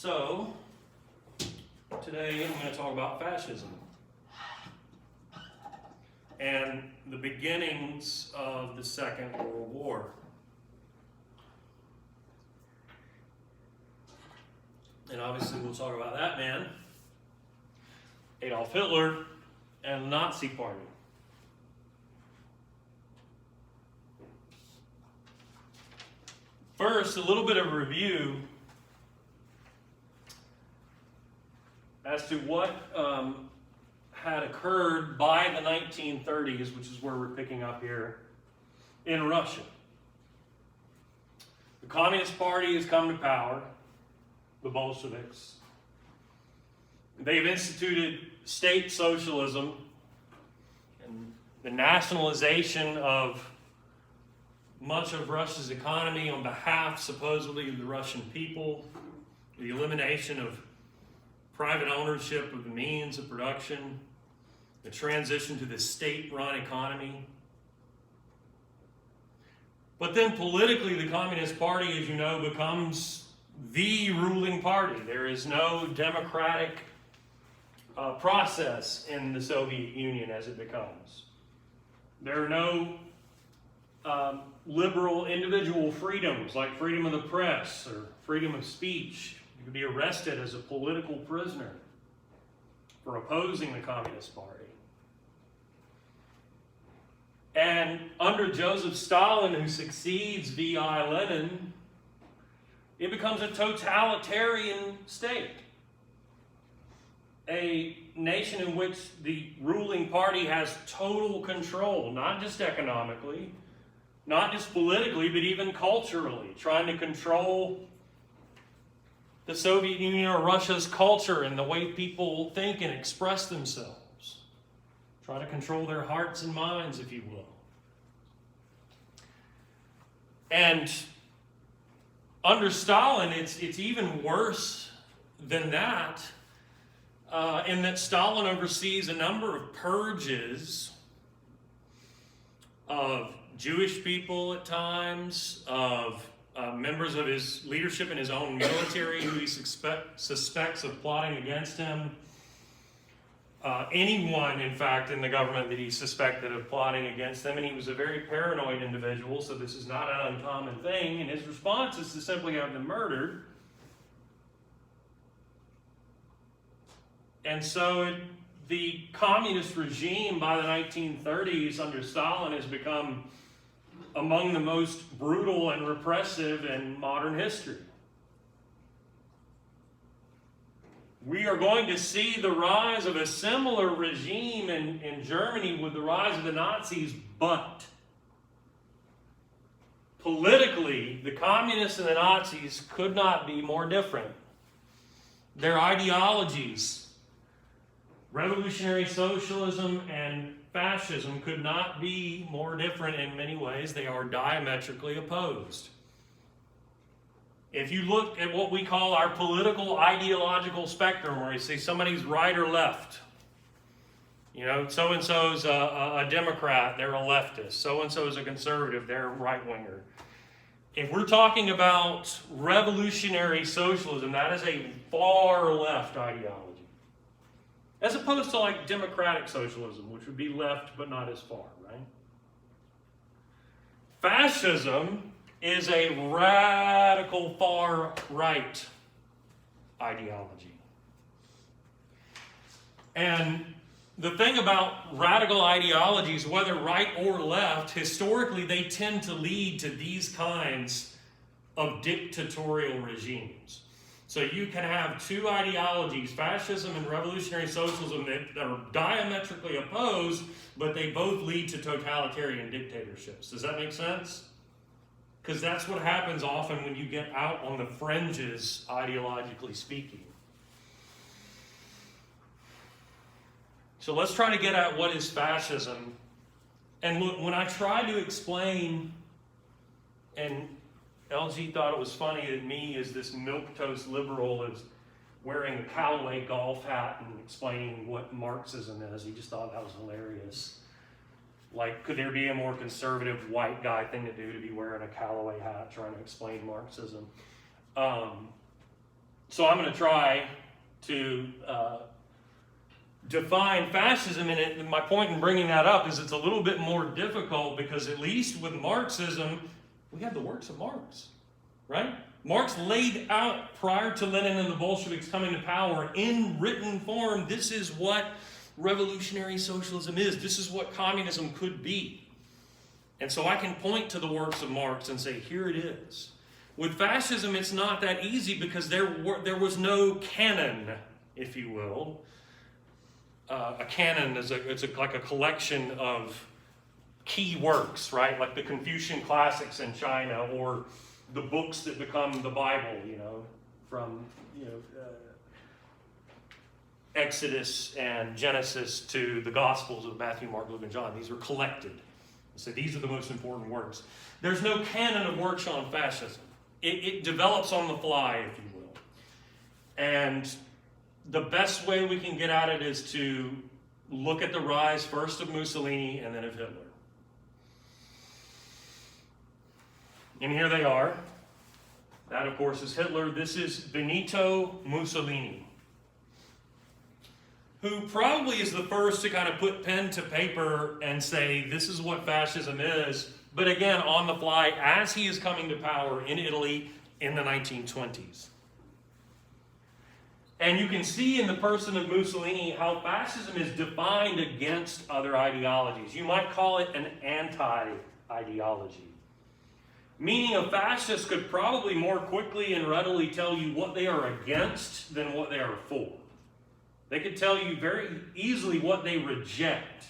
So, today I'm going to talk about fascism and the beginnings of the Second World War. And obviously we'll talk about that man, Adolf Hitler, and the Nazi Party. First, a little bit of review as to what had occurred by the 1930s, which is where we're picking up here, in Russia. The Communist Party has come to power, the Bolsheviks. They've instituted state socialism and the nationalization of much of Russia's economy on behalf, supposedly, of the Russian people, the elimination of private ownership of the means of production, the transition to the state-run economy. But then politically, the Communist Party, as you know, becomes the ruling party. There is no democratic process in the Soviet Union as it becomes. There are no liberal individual freedoms like freedom of the press or freedom of speech. You could be arrested as a political prisoner for opposing the Communist Party. And under Joseph Stalin, who succeeds V.I. Lenin, it becomes a totalitarian state. A nation in which the ruling party has total control, not just economically, not just politically, but even culturally, trying to control the Soviet Union or Russia's culture and the way people think and express themselves. Try to control their hearts and minds, if you will. And under Stalin, it's even worse than that, in that Stalin oversees a number of purges of Jewish people at times, of members of his leadership in his own military who he suspects of plotting against him. Anyone, in fact, in the government that he suspected of plotting against them. And he was a very paranoid individual, so this is not an uncommon thing. And his response is to simply have them murdered. And so the communist regime by the 1930s under Stalin has become among the most brutal and repressive in modern history. We are going to see the rise of a similar regime in Germany with the rise of the Nazis, but politically, the communists and the Nazis could not be more different. Their ideologies, revolutionary socialism and fascism, could not be more different in many ways. They are diametrically opposed. If you look at what we call our political ideological spectrum, where you see somebody's right or left, you know, so-and-so's a Democrat, they're a leftist. So-and-so is a conservative, they're a right-winger. If we're talking about revolutionary socialism, that is a far left ideology. As opposed to like democratic socialism, which would be left but not as far, right? Fascism is a radical far right ideology. And the thing about radical ideologies, whether right or left, historically they tend to lead to these kinds of dictatorial regimes. So you can have two ideologies, fascism and revolutionary socialism, that are diametrically opposed, but they both lead to totalitarian dictatorships. Does that make sense? Because that's what happens often when you get out on the fringes, ideologically speaking. So let's try to get at what is fascism. And look, when I try to explain, and LG thought it was funny that me, as this milquetoast liberal, is wearing a Callaway golf hat and explaining what Marxism is. He just thought that was hilarious. Like, could there be a more conservative white guy thing to do to be wearing a Callaway hat trying to explain Marxism? So I'm going to try to define fascism, and my point in bringing that up is it's a little bit more difficult because at least with Marxism, we have the works of Marx, right? Marx laid out prior to Lenin and the Bolsheviks coming to power in written form, this is what revolutionary socialism is. This is what communism could be. And so I can point to the works of Marx and say, here it is. With fascism, it's not that easy because there was no canon, if you will. A canon is like a collection of key works, right? Like the Confucian classics in China, or the books that become the Bible, from Exodus and Genesis to the Gospels of Matthew, Mark, Luke, and John. These are collected. So these are the most important works. There's no canon of works on fascism. It develops on the fly, if you will. And the best way we can get at it is to look at the rise first of Mussolini and then of Hitler. And here they are. That, of course, is Hitler. This is Benito Mussolini, who probably is the first to kind of put pen to paper and say, this is what fascism is, but again, on the fly, as he is coming to power in Italy in the 1920s. And you can see in the person of Mussolini how fascism is defined against other ideologies. You might call it an anti-ideology. Meaning a fascist could probably more quickly and readily tell you what they are against than what they are for. They could tell you very easily what they reject.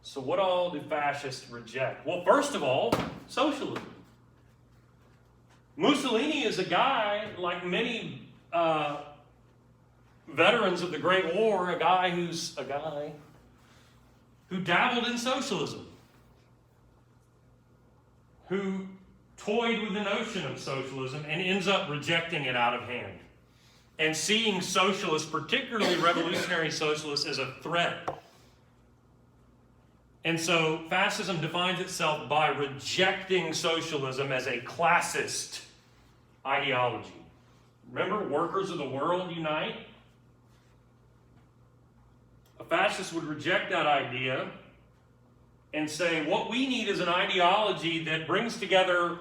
So what all do fascists reject? Well, first of all, socialism. Mussolini is a guy, like many veterans of the Great War, a guy who dabbled in socialism, who toyed with the notion of socialism and ends up rejecting it out of hand, and seeing socialists, particularly revolutionary socialists, as a threat. And so fascism defines itself by rejecting socialism as a classist ideology. Remember, workers of the world unite? A fascist would reject that idea and say, what we need is an ideology that brings together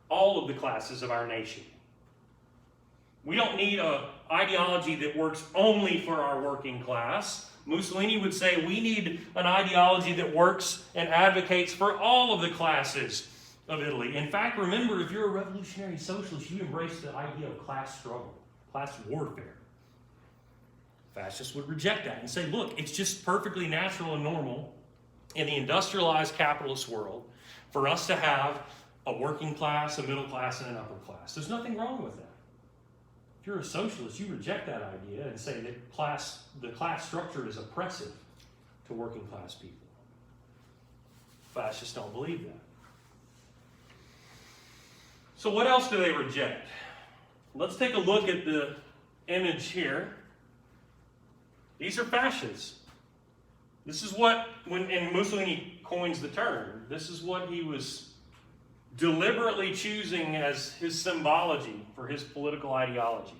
all of the classes of our nation. We don't need an ideology that works only for our working class. Mussolini would say we need an ideology that works and advocates for all of the classes of Italy. In fact, remember, if you're a revolutionary socialist, you embrace the idea of class struggle, class warfare. Fascists would reject that and say, look, it's just perfectly natural and normal in the industrialized capitalist world for us to have a working class, a middle class, and an upper class. There's nothing wrong with that. If you're a socialist, you reject that idea and say that the class structure is oppressive to working class people. Fascists don't believe that. So what else do they reject? Let's take a look at the image here. These are fascists. This is what, and Mussolini coins the term, this is what he was deliberately choosing as his symbology for his political ideology.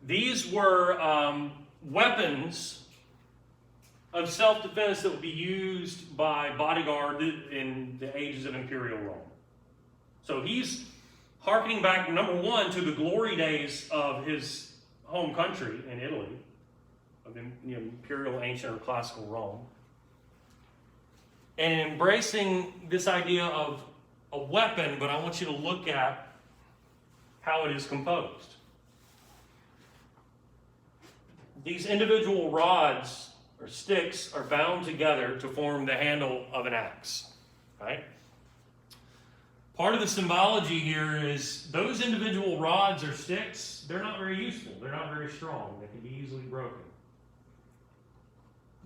These were weapons of self-defense that would be used by bodyguard in the ages of imperial Rome. So he's hearkening back, number one, to the glory days of his home country in Italy, of the imperial, ancient, or classical Rome, and embracing this idea of a weapon, but I want you to look at how it is composed. These individual rods or sticks are bound together to form the handle of an axe, right? Part of the symbology here is those individual rods or sticks, they're not very useful. They're not very strong. They can be easily broken.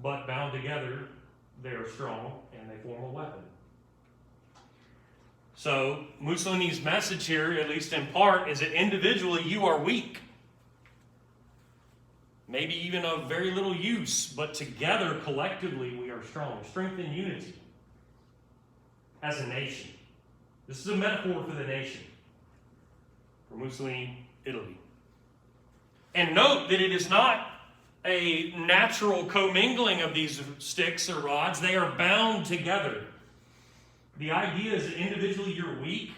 But bound together, they are strong and they form a weapon. So Mussolini's message here, at least in part, is that individually you are weak. Maybe even of very little use, but together, collectively, we are strong. Strength and unity as a nation. This is a metaphor for the nation. For Mussolini, Italy. And note that it is not a natural commingling of these sticks or rods. They are bound together. The idea is that individually you're weak,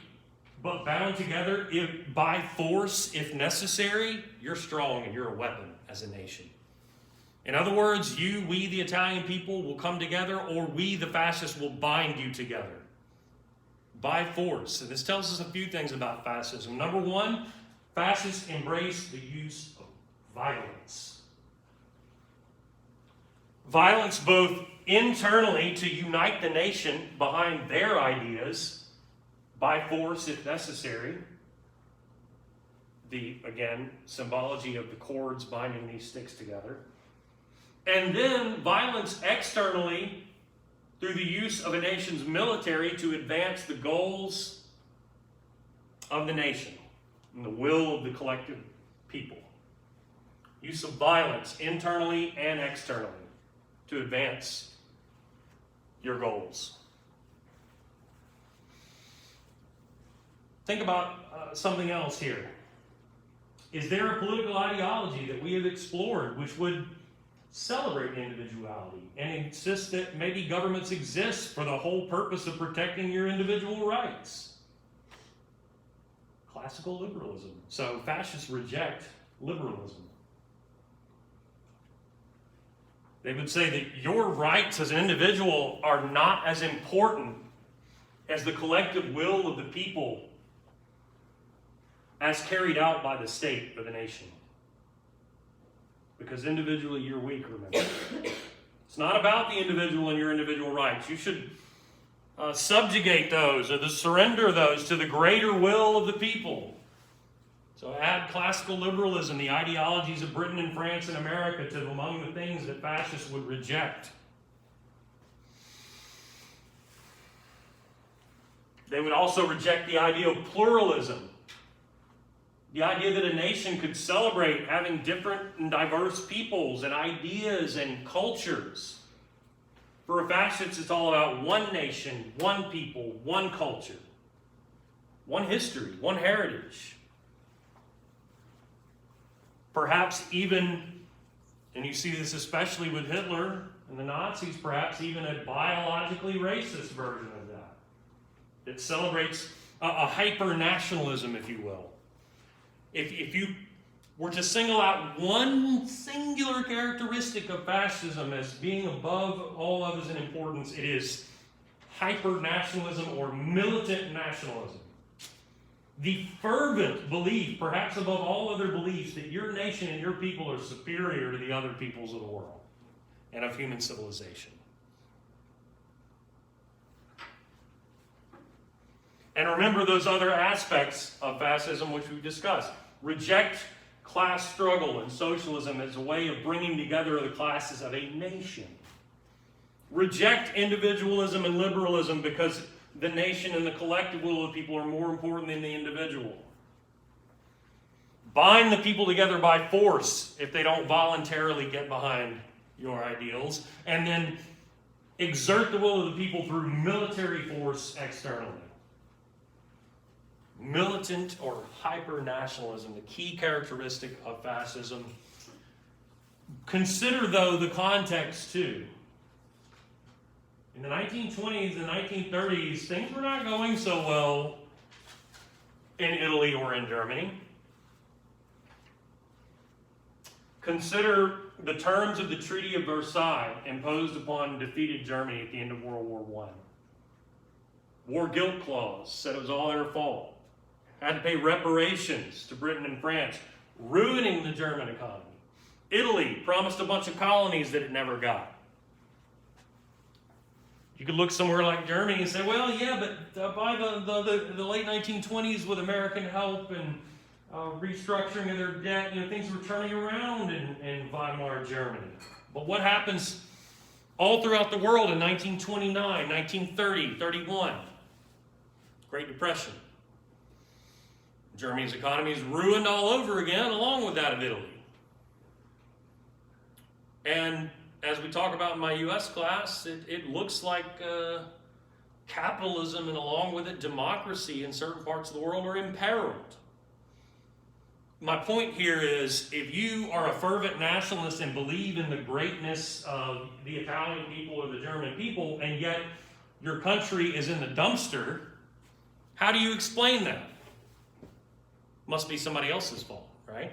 but bound together by force, if necessary, you're strong and you're a weapon as a nation. In other words, we, the Italian people, will come together, or we, the fascists, will bind you together by force. And this tells us a few things about fascism. Number one, fascists embrace the use of violence. Violence both internally to unite the nation behind their ideas, by force if necessary. The, again, symbology of the cords binding these sticks together. And then violence externally through the use of a nation's military to advance the goals of the nation and the will of the collective people. Use of violence internally and externally to advance your goals. Think about something else here. Is there a political ideology that we have explored which would celebrate individuality and insist that maybe governments exist for the whole purpose of protecting your individual rights? Classical liberalism. So fascists reject liberalism. They would say that your rights as an individual are not as important as the collective will of the people as carried out by the state or the nation. Because individually you're weak, remember. It's not about the individual and your individual rights. You should subjugate those or surrender those to the greater will of the people. So add classical liberalism, the ideologies of Britain and France and America, to among the things that fascists would reject. They would also reject the idea of pluralism. The idea that a nation could celebrate having different and diverse peoples and ideas and cultures. For a fascist, it's all about one nation, one people, one culture, one history, one heritage. Perhaps even, and you see this especially with Hitler and the Nazis, perhaps even a biologically racist version of that. It celebrates a hyper-nationalism, if you will. If you were to single out one singular characteristic of fascism as being above all others in importance, it is hyper-nationalism or militant nationalism. The fervent belief, perhaps above all other beliefs, that your nation and your people are superior to the other peoples of the world and of human civilization. And remember those other aspects of fascism which we've discussed. Reject class struggle and socialism as a way of bringing together the classes of a nation. Reject individualism and liberalism because the nation and the collective will of the people are more important than the individual. Bind the people together by force if they don't voluntarily get behind your ideals. And then exert the will of the people through military force externally. Militant or hyper-nationalism, the key characteristic of fascism. Consider, though, the context, too. In the 1920s and 1930s, things were not going so well in Italy or in Germany. Consider the terms of the Treaty of Versailles imposed upon defeated Germany at the end of World War I. War guilt clause said it was all their fault. Had to pay reparations to Britain and France, ruining the German economy. Italy promised a bunch of colonies that it never got. You could look somewhere like Germany and say, well, yeah, but by the late 1920s, with American help and restructuring of their debt, things were turning around in Weimar Germany. But what happens all throughout the world in 1929, 1930, 31? Great Depression. Germany's economy is ruined all over again, along with that of Italy. And as we talk about in my U.S. class, it looks like capitalism and along with it democracy in certain parts of the world are imperiled. my point here is, if you are a fervent nationalist and believe in the greatness of the Italian people or the German people, and yet your country is in the dumpster, how do you explain that? Must be somebody else's fault, right?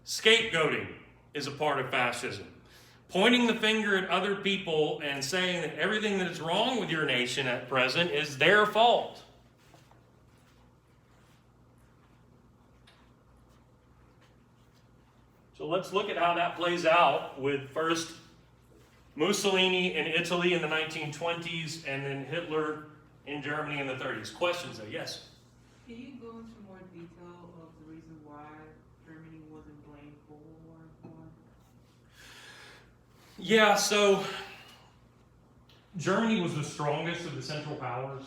Scapegoating is a part of fascism. Pointing the finger at other people and saying that everything that is wrong with your nation at present is their fault. So let's look at how that plays out with first Mussolini in Italy in the 1920s and then Hitler in Germany in the 30s. Questions though? Yes? Can you go into more detail of the reason why Germany wasn't blamed for World War I? Yeah, so Germany was the strongest of the Central Powers,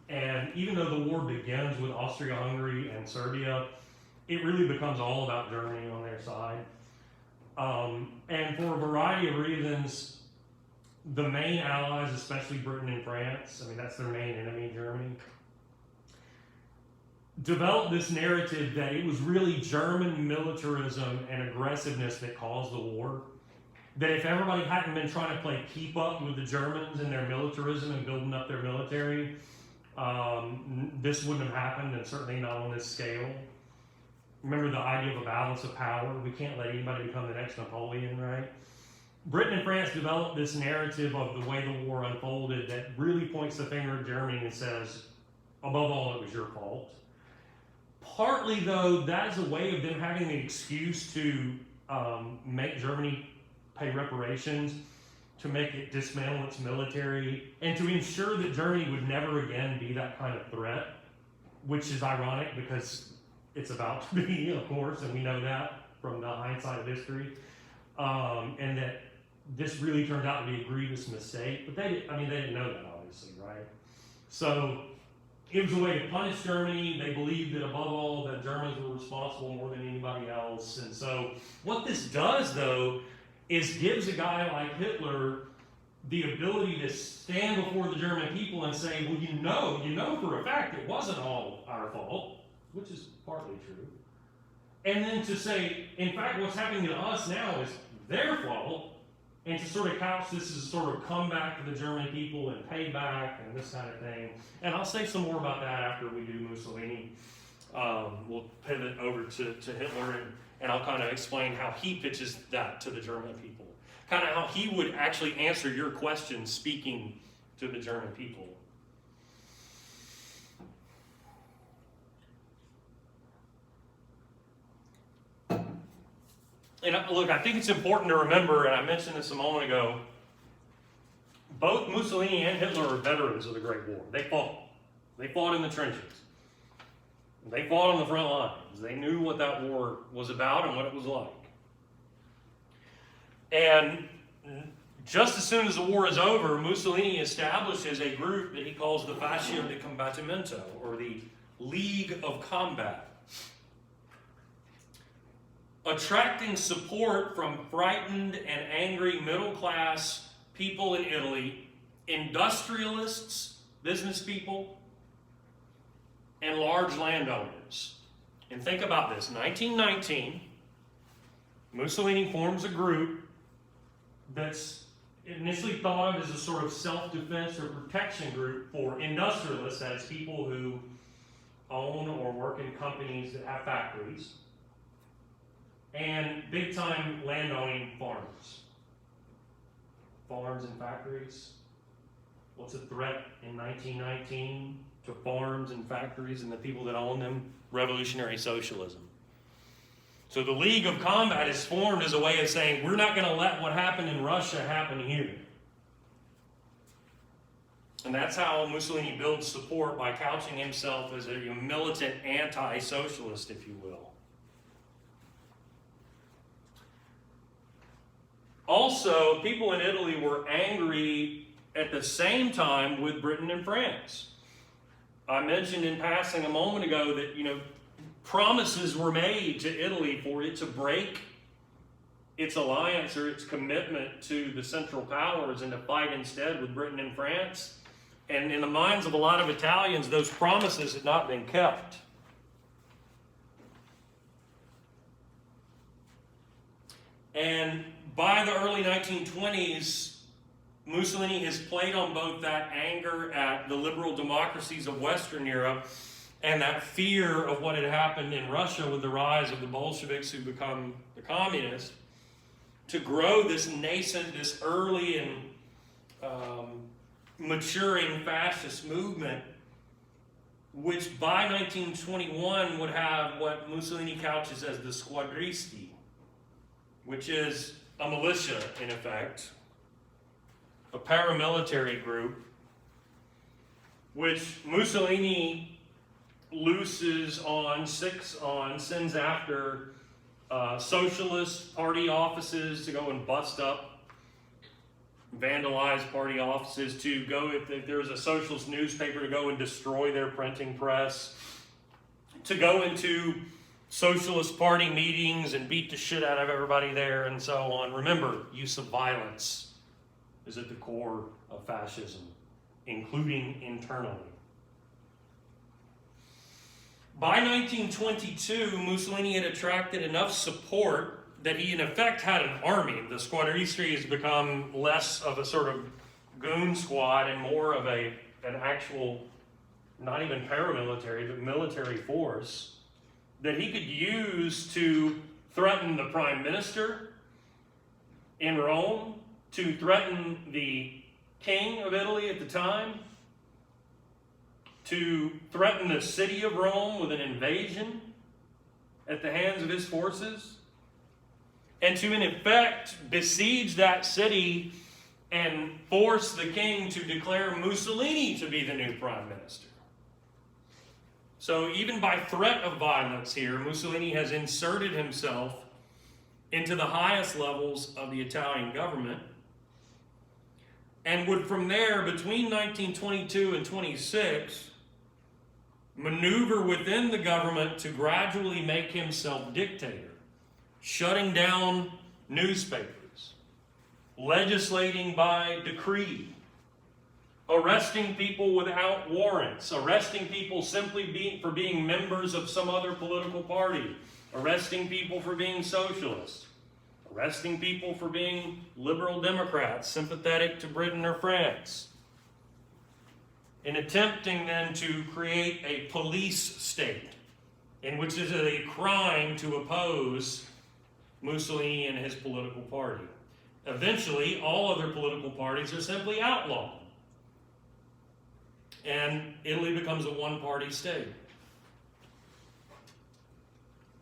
and even though the war begins with Austria-Hungary and Serbia, it really becomes all about Germany on their side. And for a variety of reasons, the main allies, especially Britain and France, I mean, that's their main enemy, Germany, developed this narrative that it was really German militarism and aggressiveness that caused the war. That if everybody hadn't been trying to play keep up with the Germans and their militarism and building up their military, this wouldn't have happened, and certainly not on this scale. Remember the idea of a balance of power. We can't let anybody become the next Napoleon, right? Britain and France developed this narrative of the way the war unfolded that really points the finger at Germany and says, above all, it was your fault. Partly, though, that is a way of them having the excuse to make Germany pay reparations, to make it dismantle its military, and to ensure that Germany would never again be that kind of threat, which is ironic because it's about to be, of course, and we know that from the hindsight of history, and that this really turned out to be a grievous mistake. But they didn't know that, obviously, right? So it was a way to punish Germany. They believed that above all, that Germans were responsible more than anybody else. And so what this does, though, is gives a guy like Hitler the ability to stand before the German people and say, well, you know for a fact it wasn't all our fault, which is partly true. And then to say, in fact, what's happening to us now is their fault, and to sort of couch this as a sort of comeback to the German people and payback and this kind of thing. And I'll say some more about that after we do Mussolini. We'll pivot over to Hitler, and I'll kind of explain how he pitches that to the German people. Kind of how he would actually answer your questions speaking to the German people. And look, I think it's important to remember, and I mentioned this a moment ago, both Mussolini and Hitler are veterans of the Great War. They fought. They fought in the trenches. They fought on the front lines. They knew what that war was about and what it was like. And just as soon as the war is over, Mussolini establishes a group that he calls the Fascism di Combattimento, or the League of Combat, attracting support from frightened and angry middle-class people in Italy, industrialists, business people, and large landowners. And think about this. 1919, Mussolini forms a group that's initially thought of as a sort of self-defense or protection group for industrialists, that's people who own or work in companies that have factories, and big-time landowning farmers. Farms and factories. What's a threat in 1919 to farms and factories and the people that own them? Revolutionary socialism. So the League of Combat is formed as a way of saying, we're not going to let what happened in Russia happen here. And that's how Mussolini builds support, by couching himself as a militant anti-socialist, if you will. Also, people in Italy were angry at the same time with Britain and France. I mentioned in passing a moment ago that, promises were made to Italy for it to break its alliance or its commitment to the Central Powers and to fight instead with Britain and France. And in the minds of a lot of Italians, those promises had not been kept. And by the early 1920s, Mussolini has played on both that anger at the liberal democracies of Western Europe and that fear of what had happened in Russia with the rise of the Bolsheviks who become the communists, to grow this nascent, this early and maturing fascist movement, which by 1921 would have what Mussolini couches as the squadristi, which is a militia in effect, a paramilitary group, which Mussolini sends after socialist party offices to go and bust up, vandalize party offices, to go, if there was a socialist newspaper, to go and destroy their printing press, to go into socialist party meetings and beat the shit out of everybody there and so on. Remember, use of violence is at the core of fascism, including internally. By 1922, Mussolini had attracted enough support that he in effect had an army. The squadristi has become less of a sort of goon squad and more of an actual, not even paramilitary, but military force that he could use to threaten the prime minister in Rome, to threaten the king of Italy at the time, to threaten the city of Rome with an invasion at the hands of his forces, and to in effect besiege that city and force the king to declare Mussolini to be the new prime minister. So even by threat of violence here, Mussolini has inserted himself into the highest levels of the Italian government, and would from there, between 1922 and 26, maneuver within the government to gradually make himself dictator, shutting down newspapers, legislating by decree, arresting people without warrants, arresting people simply for being members of some other political party, arresting people for being socialists, arresting people for being liberal Democrats, sympathetic to Britain or France, in attempting then to create a police state in which it is a crime to oppose Mussolini and his political party. Eventually, all other political parties are simply outlawed, and Italy becomes a one-party state.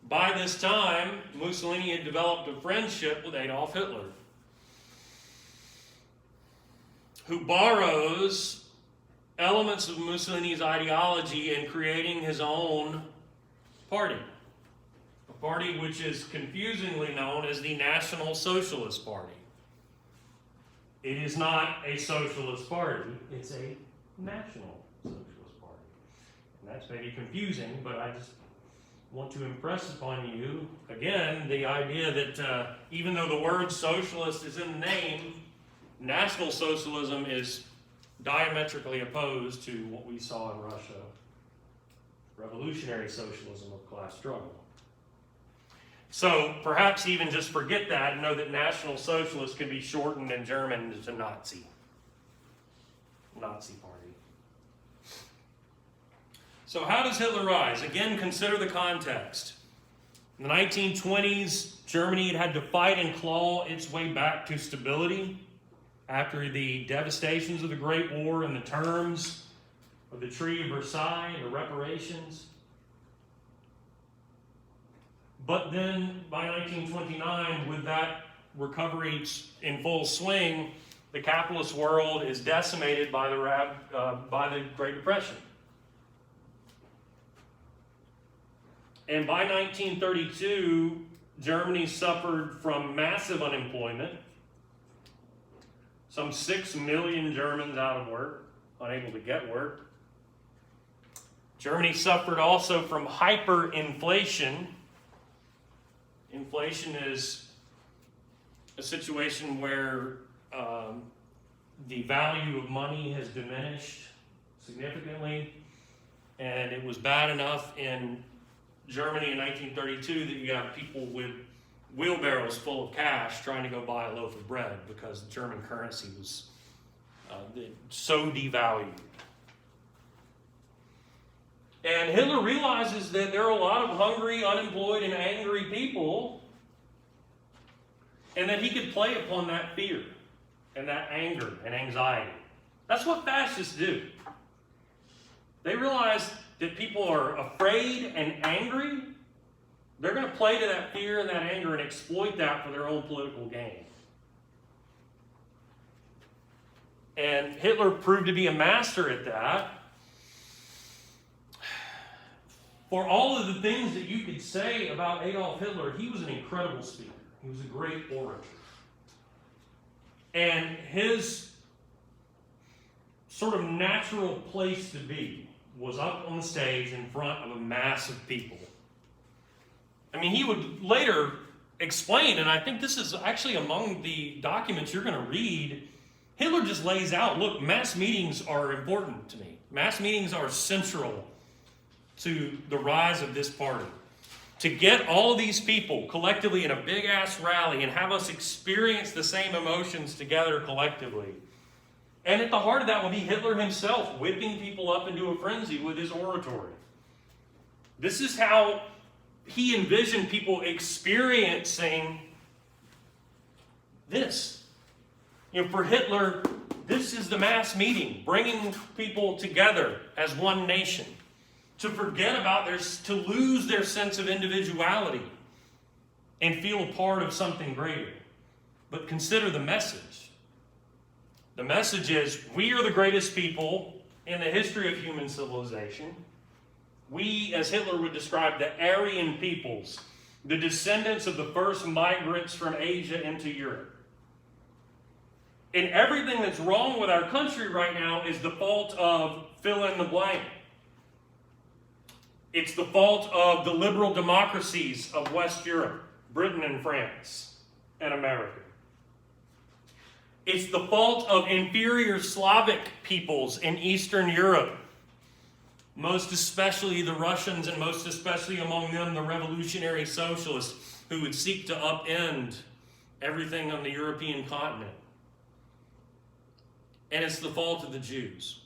By this time, Mussolini had developed a friendship with Adolf Hitler, who borrows elements of Mussolini's ideology in creating his own party. A party which is confusingly known as the National Socialist Party. It is not a socialist party, it's a National Socialist Party. And that's maybe confusing, but I just want to impress upon you, again, the idea that even though the word socialist is in the name, National Socialism is diametrically opposed to what we saw in Russia, revolutionary socialism of class struggle. So perhaps even just forget that and know that National Socialist can be shortened in German to Nazi. Nazi Party. So how does Hitler rise? Again, consider the context. In the 1920s, Germany had to fight and claw its way back to stability after the devastations of the Great War and the terms of the Treaty of Versailles, the reparations. But then, by 1929, with that recovery in full swing, the capitalist world is decimated by the Great Depression. And by 1932, Germany suffered from massive unemployment. Some 6 million Germans out of work, unable to get work. Germany suffered also from hyperinflation. Inflation is a situation where the value of money has diminished significantly, and it was bad enough in Germany in 1932 that you have people with wheelbarrows full of cash trying to go buy a loaf of bread because the German currency was so devalued. And Hitler realizes that there are a lot of hungry, unemployed, and angry people, and that he could play upon that fear and that anger and anxiety. That's what fascists do. They realize that people are afraid and angry. They're going to play to that fear and that anger and exploit that for their own political gain. And Hitler proved to be a master at that. For all of the things that you could say about Adolf Hitler, he was an incredible speaker. He was a great orator. And his sort of natural place to be was up on the stage in front of a mass of people. I mean, he would later explain, and I think this is actually among the documents you're going to read, Hitler just lays out, look, mass meetings are important to me. Mass meetings are central to the rise of this party. To get all these people collectively in a big-ass rally and have us experience the same emotions together collectively. And at the heart of that will be Hitler himself, whipping people up into a frenzy with his oratory. This is how he envisioned people experiencing this. You know, for Hitler, this is the mass meeting, bringing people together as one nation. To forget about to lose their sense of individuality and feel a part of something greater. But consider the message. The message is, we are the greatest people in the history of human civilization. We, as Hitler would describe, the Aryan peoples, the descendants of the first migrants from Asia into Europe. And everything that's wrong with our country right now is the fault of fill in the blank. It's the fault of the liberal democracies of West Europe, Britain and France, and America. It's the fault of inferior Slavic peoples in Eastern Europe, most especially the Russians, and most especially among them the revolutionary socialists who would seek to upend everything on the European continent. And it's the fault of the Jews.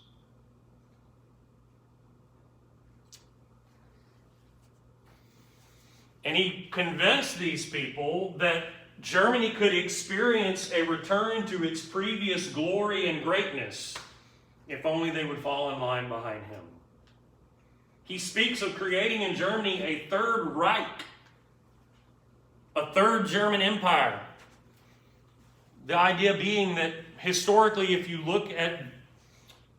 And he convinced these people that Germany could experience a return to its previous glory and greatness if only they would fall in line behind him. He speaks of creating in Germany a third Reich, a third German empire. The idea being that historically, if you look at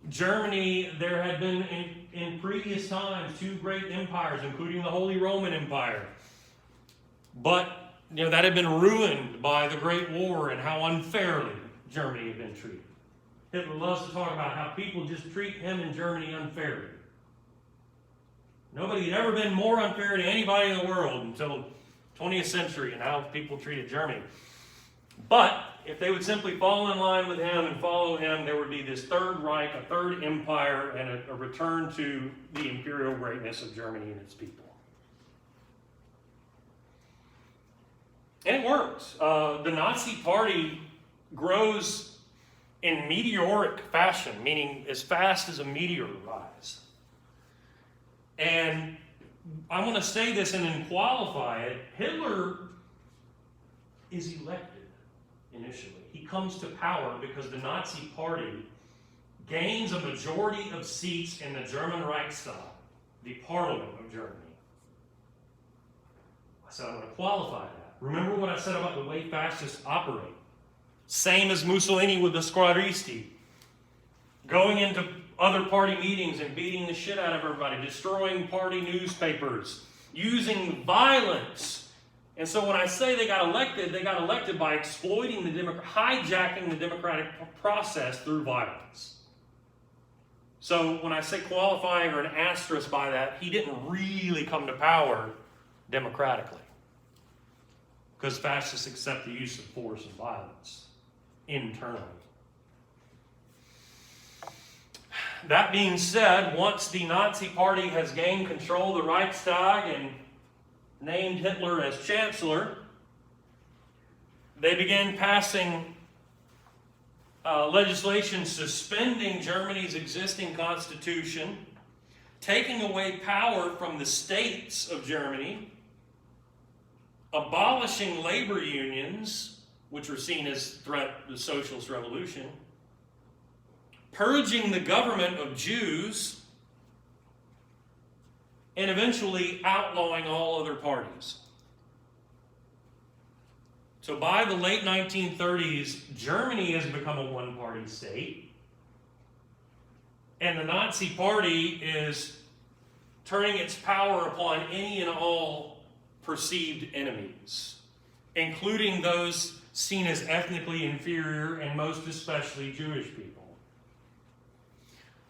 Germany, there had been in previous times two great empires, including the Holy Roman Empire. But that had been ruined by the Great War and how unfairly Germany had been treated. Hitler loves to talk about how people just treat him in Germany unfairly. Nobody had ever been more unfair to anybody in the world until 20th century and how people treated Germany. But if they would simply fall in line with him and follow him, there would be this third Reich, a third empire, and a return to the imperial greatness of Germany and its people. And it works. The Nazi Party grows in meteoric fashion, meaning as fast as a meteor rise. And I want to say this and then qualify it. Hitler is elected initially. He comes to power because the Nazi Party gains a majority of seats in the German Reichstag, the parliament of Germany. So I'm going to qualify that. Remember what I said about the way fascists operate. Same as Mussolini with the squadristi. Going into other party meetings and beating the shit out of everybody, destroying party newspapers, using violence. And so when I say they got elected by exploiting hijacking the democratic process through violence. So when I say qualifying or an asterisk by that, he didn't really come to power democratically. Because fascists accept the use of force and violence internally. That being said, once the Nazi Party has gained control of the Reichstag and named Hitler as Chancellor, they began passing legislation suspending Germany's existing constitution, taking away power from the states of Germany, abolishing labor unions, which were seen as a threat to the socialist revolution, purging the government of Jews, and eventually outlawing all other parties. So by the late 1930s, Germany has become a one-party state, and the Nazi Party is turning its power upon any and all perceived enemies, including those seen as ethnically inferior and most especially Jewish people.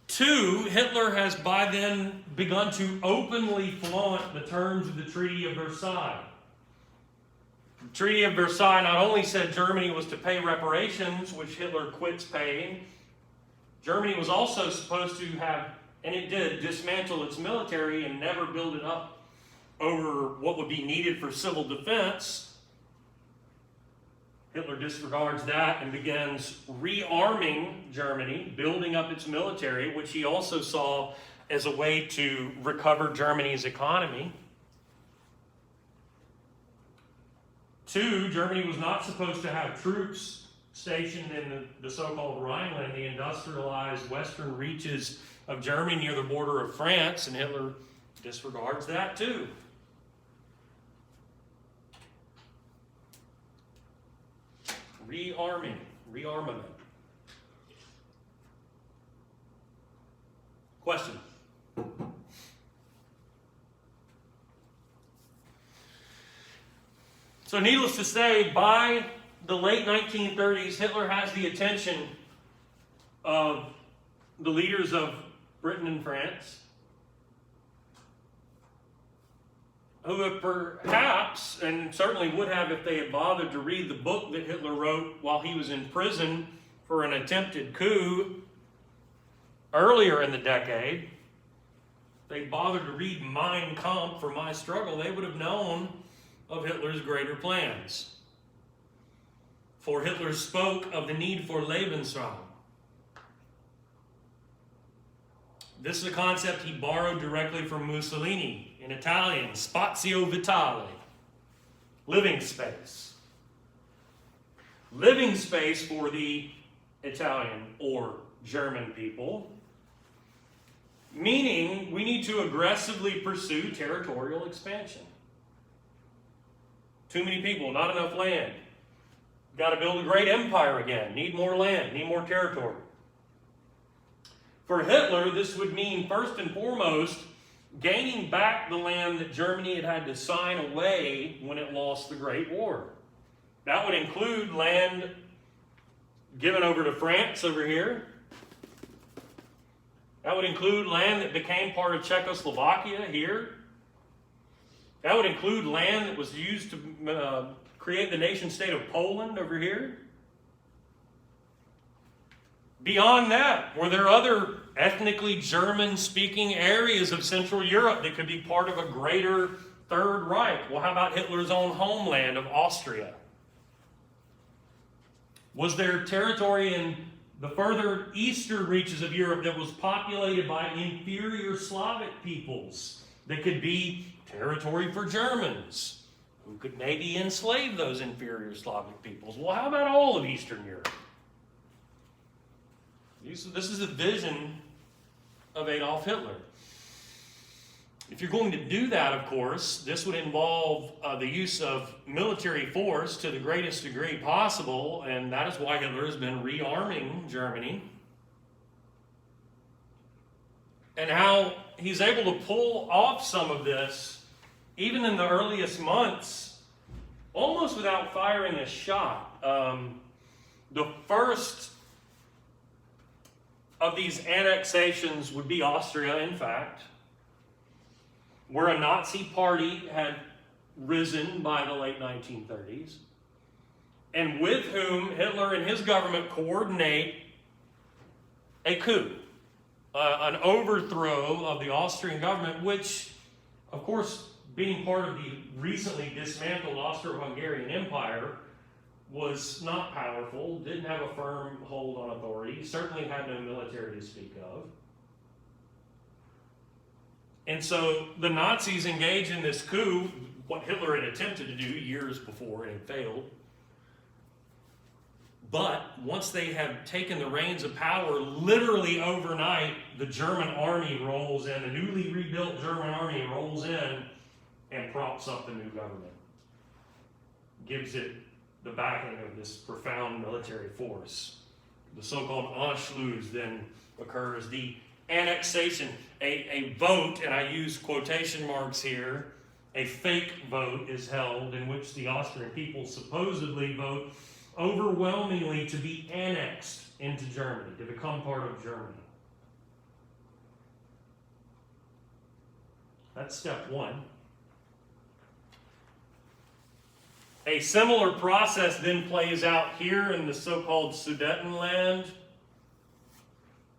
2, Hitler has by then begun to openly flaunt the terms of the Treaty of Versailles. The Treaty of Versailles not only said Germany was to pay reparations, which Hitler quits paying, Germany was also supposed to have, and it did, dismantle its military and never build it up over what would be needed for civil defense. Hitler disregards that and begins rearming Germany, building up its military, which he also saw as a way to recover Germany's economy. 2, Germany was not supposed to have troops stationed in the so-called Rhineland, the industrialized western reaches of Germany near the border of France, and Hitler disregards that too. Rearmament. Question? So needless to say, by the late 1930s, Hitler has the attention of the leaders of Britain and France, who have perhaps, and certainly would have if they had bothered to read the book that Hitler wrote while he was in prison for an attempted coup earlier in the decade, if they bothered to read Mein Kampf, For My Struggle, they would have known of Hitler's greater plans. For Hitler spoke of the need for Lebensraum. This is a concept he borrowed directly from Mussolini. In Italian, spazio vitale, living space. Living space for the Italian or German people, meaning we need to aggressively pursue territorial expansion. Too many people, not enough land. Got to build a great empire again. Need more land, need more territory. For Hitler, this would mean, first and foremost, gaining back the land that Germany had to sign away when it lost the Great War. That would include land given over to France over here. That would include land that became part of Czechoslovakia here. That would include land that was used to create the nation state of Poland over here. Beyond that, were there other ethnically German-speaking areas of Central Europe that could be part of a greater Third Reich? Well, how about Hitler's own homeland of Austria? Was there territory in the further eastern reaches of Europe that was populated by inferior Slavic peoples that could be territory for Germans, who could maybe enslave those inferior Slavic peoples? Well, how about all of Eastern Europe? This is the vision of Adolf Hitler. If you're going to do that, of course, this would involve the use of military force to the greatest degree possible, and that is why Hitler has been rearming Germany. And how he's able to pull off some of this, even in the earliest months, almost without firing a shot. The first of these annexations would be Austria, in fact, where a Nazi party had risen by the late 1930s, and with whom Hitler and his government coordinate a coup, an overthrow of the Austrian government, which, of course, being part of the recently dismantled Austro-Hungarian Empire, was not powerful, didn't have a firm hold on authority, certainly had no military to speak of. And so the Nazis engage in this coup, what Hitler had attempted to do years before and had failed. But once they have taken the reins of power, literally overnight, the German army rolls in, the newly rebuilt German army rolls in and props up the new government. Gives it the backing of this profound military force. The so-called Anschluss then occurs. The annexation, a vote, and I use quotation marks here, a fake vote is held in which the Austrian people supposedly vote overwhelmingly to be annexed into Germany, to become part of Germany. That's step one. A similar process then plays out here in the so-called Sudetenland,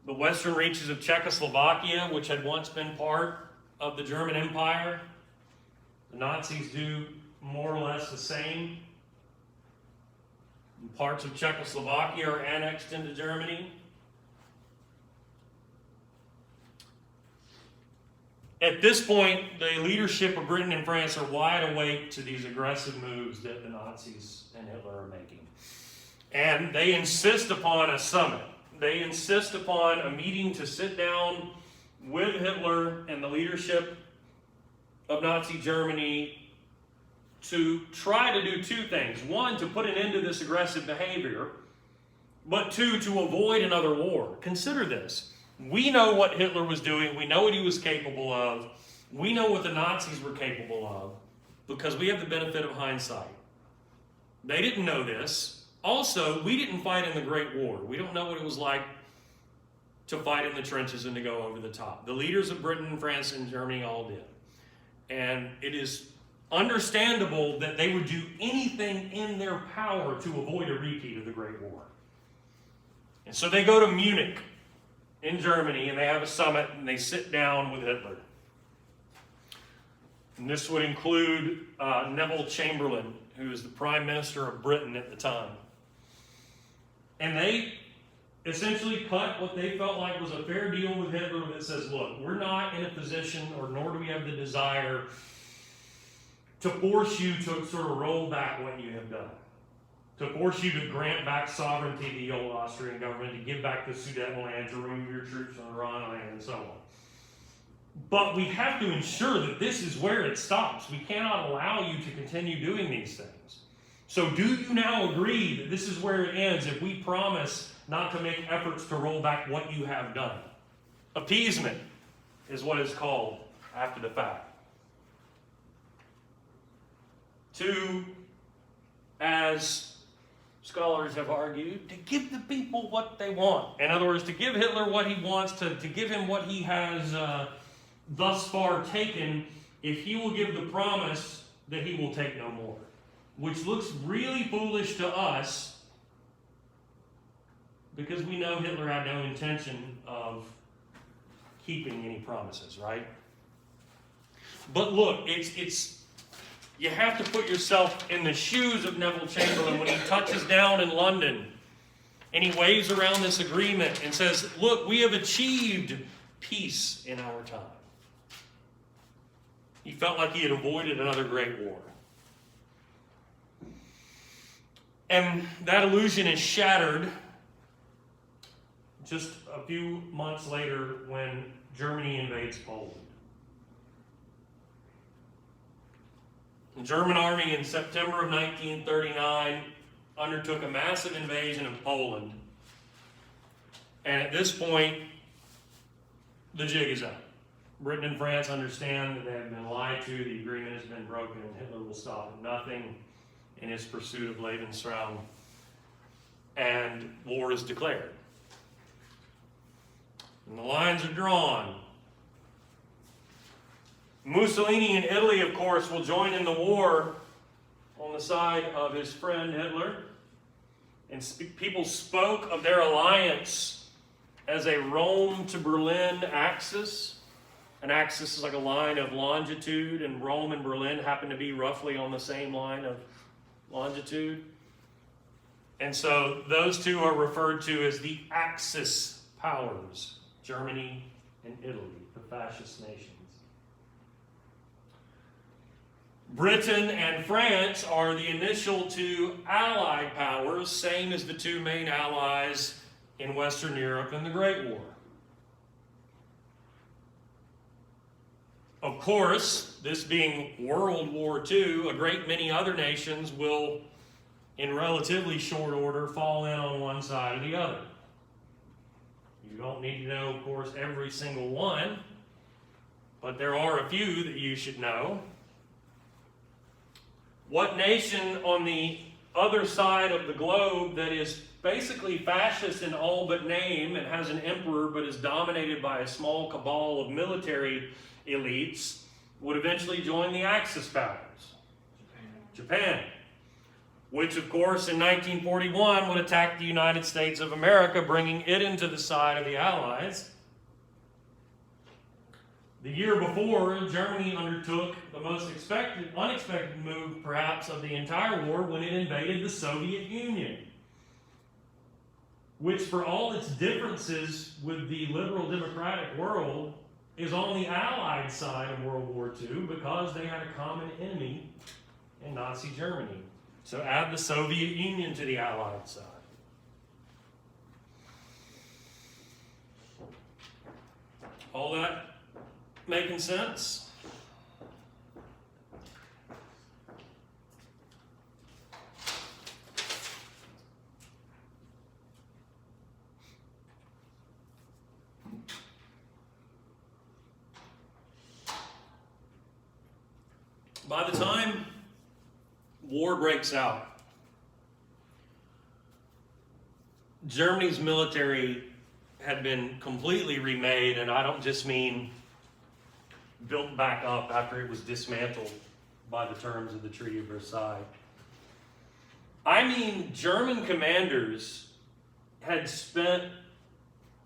the western reaches of Czechoslovakia, which had once been part of the German Empire. The Nazis do more or less the same. Parts of Czechoslovakia are annexed into Germany. At this point, the leadership of Britain and France are wide awake to these aggressive moves that the Nazis and Hitler are making. And they insist upon a summit. They insist upon a meeting to sit down with Hitler and the leadership of Nazi Germany to try to do two things. One, to put an end to this aggressive behavior, but two, to avoid another war. Consider this. We know what Hitler was doing. We know what he was capable of. We know what the Nazis were capable of because we have the benefit of hindsight. They didn't know this. Also, we didn't fight in the Great War. We don't know what it was like to fight in the trenches and to go over the top. The leaders of Britain, France, and Germany all did. And it is understandable that they would do anything in their power to avoid a repeat of the Great War. And so they go to Munich in Germany, and they have a summit, and they sit down with Hitler. And this would include Neville Chamberlain, who is the Prime Minister of Britain at the time. And they essentially cut what they felt like was a fair deal with Hitler that says, look, we're not in a position, or nor do we have the desire, to force you to sort of roll back what you have done. To force you to grant back sovereignty to the old Austrian government, to give back the Sudetenland, to remove your troops on the Rhineland, and so on. But we have to ensure that this is where it stops. We cannot allow you to continue doing these things. So do you now agree that this is where it ends if we promise not to make efforts to roll back what you have done? Appeasement is what is called after the fact. To, as scholars have argued, to give the people what they want. In other words, to give Hitler what he wants, to give him what he has thus far taken, if he will give the promise that he will take no more. Which looks really foolish to us, because we know Hitler had no intention of keeping any promises, right? But look, it's you have to put yourself in the shoes of Neville Chamberlain when he touches down in London and he waves around this agreement and says, look, we have achieved peace in our time. He felt like he had avoided another great war. And that illusion is shattered just a few months later when Germany invades Poland. The German army in September of 1939 undertook a massive invasion of Poland. And at this point, the jig is up. Britain and France understand that they have been lied to, the agreement has been broken, and Hitler will stop at nothing in his pursuit of Lebensraum. And war is declared. And the lines are drawn. Mussolini in Italy, of course, will join in the war on the side of his friend Hitler. And people spoke of their alliance as a Rome to Berlin axis. An axis is like a line of longitude, and Rome and Berlin happen to be roughly on the same line of longitude. And so those two are referred to as the Axis powers, Germany and Italy, the fascist nations. Britain and France are the initial two Allied powers, same as the two main allies in Western Europe in the Great War. Of course, this being World War II, a great many other nations will, in relatively short order, fall in on one side or the other. You don't need to know, of course, every single one, but there are a few that you should know. What nation on the other side of the globe that is basically fascist in all but name and has an emperor but is dominated by a small cabal of military elites would eventually join the Axis powers? Japan. Which, of course, in 1941 would attack the United States of America, bringing it into the side of the Allies. The year before, Germany undertook the most unexpected move, perhaps, of the entire war when it invaded the Soviet Union, which, for all its differences with the liberal democratic world, is on the Allied side of World War II because they had a common enemy in Nazi Germany. So add the Soviet Union to the Allied side. All that making sense? By the time war breaks out, Germany's military had been completely remade, and I don't just mean built back up after it was dismantled by the terms of the Treaty of Versailles. I mean, German commanders had spent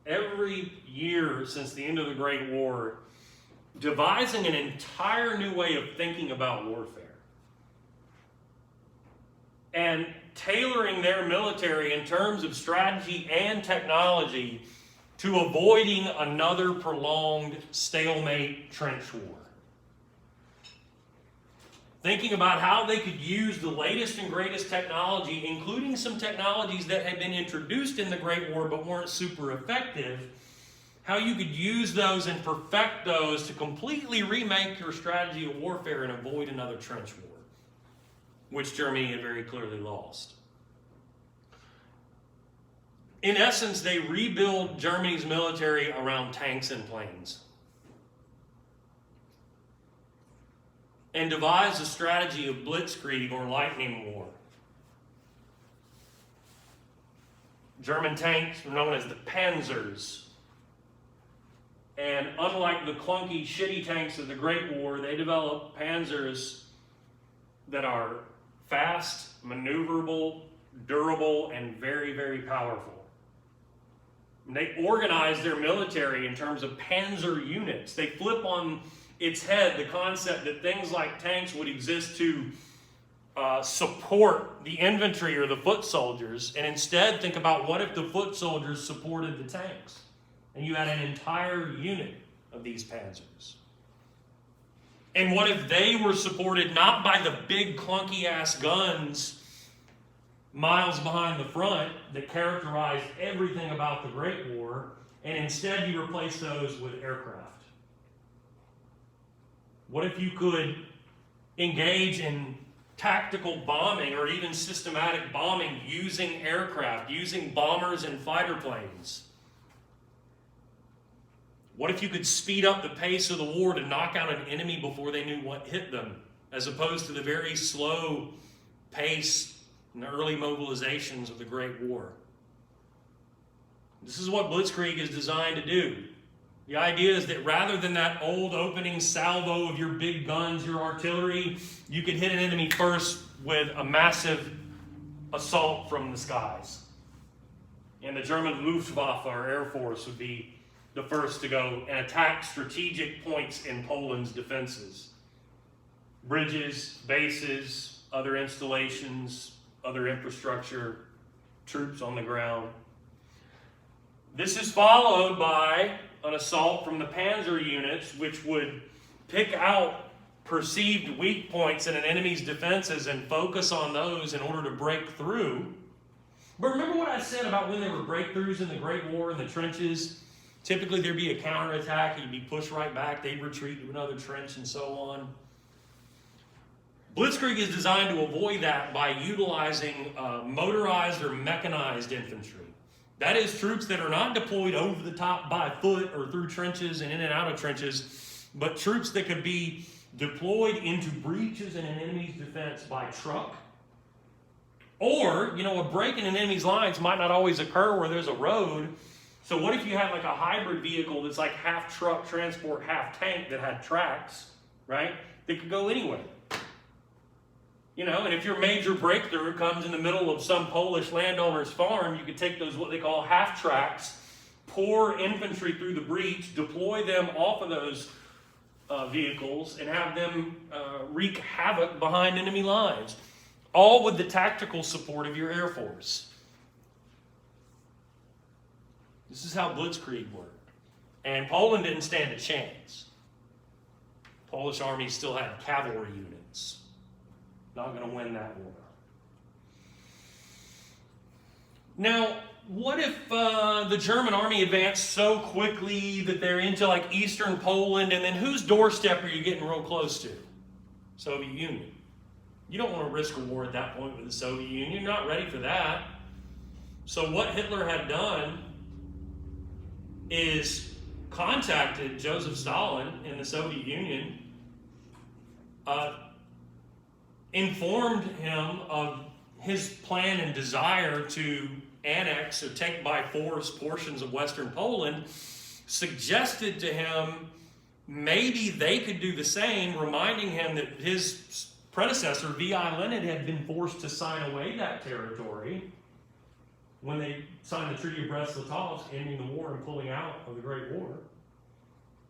every year since the end of the Great War devising an entire new way of thinking about warfare and tailoring their military in terms of strategy and technology to avoiding another prolonged stalemate trench war. Thinking about how they could use the latest and greatest technology, including some technologies that had been introduced in the Great War but weren't super effective, how you could use those and perfect those to completely remake your strategy of warfare and avoid another trench war, which Germany had very clearly lost. In essence, they rebuilt Germany's military around tanks and planes and devised a strategy of blitzkrieg or lightning war. German tanks were known as the Panzers. And unlike the clunky, shitty tanks of the Great War, they developed Panzers that are fast, maneuverable, durable, and very, very powerful. And they organize their military in terms of panzer units. They flip on its head the concept that things like tanks would exist to support the infantry or the foot soldiers, and instead think about what if the foot soldiers supported the tanks, and you had an entire unit of these panzers. And what if they were supported not by the big clunky ass guns miles behind the front that characterized everything about the Great War, and instead you replace those with aircraft? What if you could engage in tactical bombing or even systematic bombing using aircraft, using bombers and fighter planes? What if you could speed up the pace of the war to knock out an enemy before they knew what hit them, as opposed to the very slow pace and the early mobilizations of the Great War? This is what blitzkrieg is designed to do. The idea is that rather than that old opening salvo of your big guns, your artillery, you could hit an enemy first with a massive assault from the skies. And the German Luftwaffe, or Air Force, would be the first to go and attack strategic points in Poland's defenses. Bridges, bases, other installations, other infrastructure, troops on the ground. This is followed by an assault from the panzer units, which would pick out perceived weak points in an enemy's defenses and focus on those in order to break through. But remember what I said about when there were breakthroughs in the Great War in the trenches? Typically there'd be a counterattack, you'd be pushed right back, they'd retreat to another trench and so on. Blitzkrieg is designed to avoid that by utilizing motorized or mechanized infantry. That is, troops that are not deployed over the top by foot or through trenches and in and out of trenches, but troops that could be deployed into breaches in an enemy's defense by truck. Or, a break in an enemy's lines might not always occur where there's a road. So what if you had like a hybrid vehicle that's like half truck transport, half tank that had tracks, right? That could go anywhere. And if your major breakthrough comes in the middle of some Polish landowner's farm, you could take those, what they call half tracks, pour infantry through the breach, deploy them off of those vehicles, and have them wreak havoc behind enemy lines, all with the tactical support of your Air Force. This is how Blitzkrieg worked. And Poland didn't stand a chance. The Polish army still had cavalry units. Not going to win that war. Now, what if the German army advanced so quickly that they're into like eastern Poland, and then whose doorstep are you getting real close to? Soviet Union. You don't want to risk a war at that point with the Soviet Union. You're not ready for that. So what Hitler had done is contacted Joseph Stalin in the Soviet Union, informed him of his plan and desire to annex or take by force portions of Western Poland, suggested to him maybe they could do the same, reminding him that his predecessor, V.I. Lenin, had been forced to sign away that territory when they signed the Treaty of Brest-Litovsk, ending the war and pulling out of the Great War,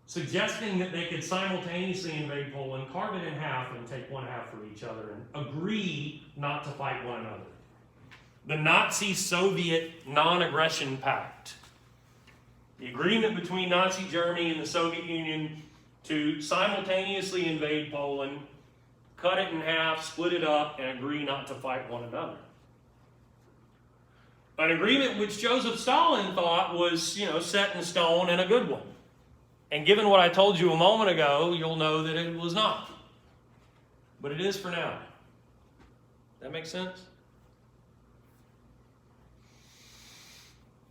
suggesting that they could simultaneously invade Poland, carve it in half, and take one half for each other, and agree not to fight one another. The Nazi-Soviet non-aggression pact. The agreement between Nazi Germany and the Soviet Union to simultaneously invade Poland, cut it in half, split it up, and agree not to fight one another. An agreement which Joseph Stalin thought was, set in stone and a good one. And given what I told you a moment ago, you'll know that it was not. But it is for now. That makes sense?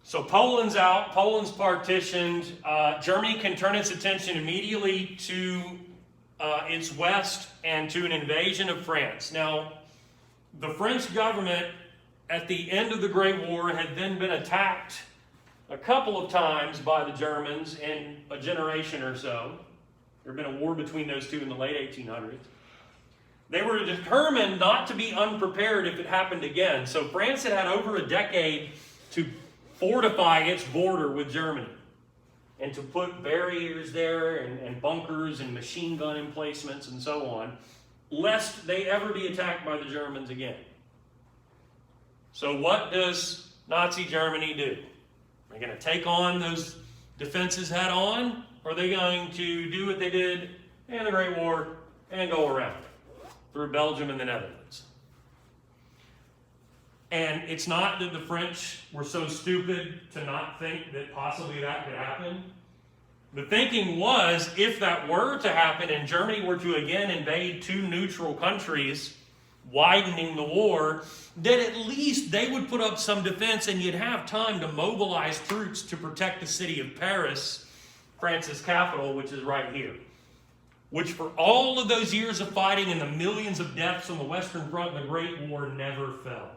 So Poland's out, Poland's partitioned. Germany can turn its attention immediately to its west and to an invasion of France. Now, the French government at the end of the Great War had then been attacked a couple of times by the Germans in a generation or so. There had been a war between those two in the late 1800s. They were determined not to be unprepared if it happened again. So France had had over a decade to fortify its border with Germany and to put barriers there and bunkers and machine gun emplacements and so on, lest they ever be attacked by the Germans again. So what does Nazi Germany do? Are they going to take on those defenses head on? Or are they going to do what they did in the Great War and go around it through Belgium and the Netherlands? And it's not that the French were so stupid to not think that possibly that could happen. The thinking was, if that were to happen and Germany were to again invade two neutral countries, widening the war, that at least they would put up some defense and you'd have time to mobilize troops to protect the city of Paris, France's capital, which is right here. Which for all of those years of fighting and the millions of deaths on the Western Front in the Great War never fell.